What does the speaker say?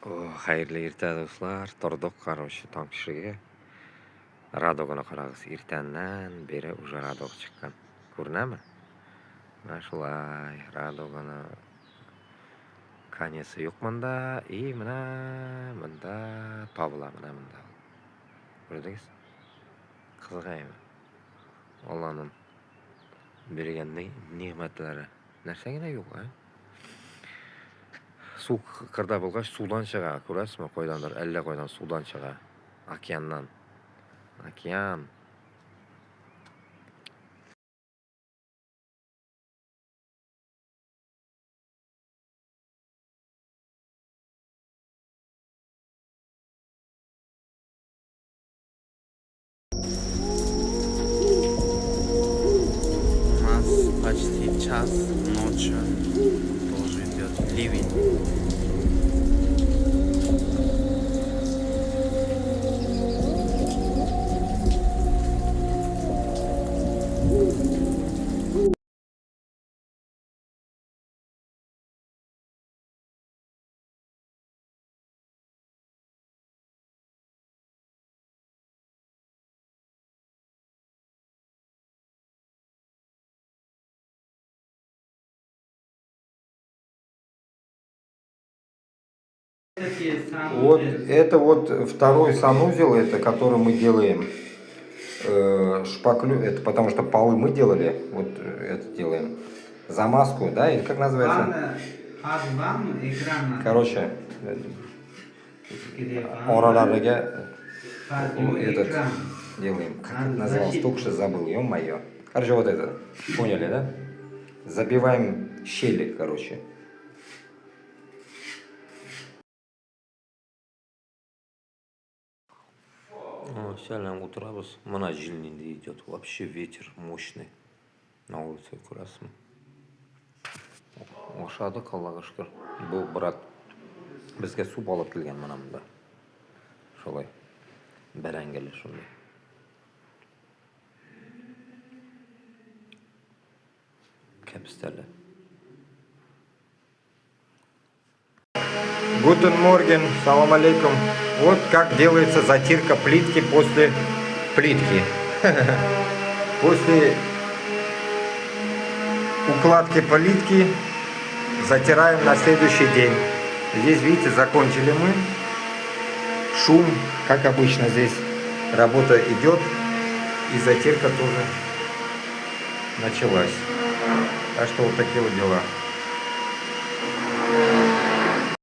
Xayrli erta do'stlar. Turdik, короче, tong kishiga. Radogani qarag'is. Ertandan beri уже radog chiqqan. Ko'rinami? Mana shulay radogani konesi yo'q menda. Mana bunda tobla mana bunda. Ko'rdingiz? Qiziqaymi? Allohning bergan ne'matlari. Narsagina yo'q, a? Suv qirda bo'lgach suvdan chiqadi, ko'rasizmi? Qo'ydandir, allaqo'ydan suvdan chiqadi. Okeandan. Okean. У нас почти час ночи, тоже идет ливень. Вот это вот второй санузел, это который мы делаем шпаклю, это потому что полы мы делали, вот это делаем замазку, да, или как называется? Короче, ораларыга этот делаем, как это называлось, только что забыл, ё-моё. Короче, вот это, поняли, да? Забиваем щели, короче. Сәлем отырабыз. Мына желнинде идет. Вообще ветер мощный. На улице, көрәсің. Ошадық, Аллаға шүкір. Бұл брат бізге су алып келген мына мұнда. Шолай. Бәрәңгелі шондай. Кәпістәлі. Guten Morgen, салам алейкум. Вот как делается затирка плитки после плитки. После укладки плитки затираем на следующий день. Здесь, видите, закончили мы. Шум, как обычно, здесь работа идет. И затирка тоже началась. Так что вот такие вот дела.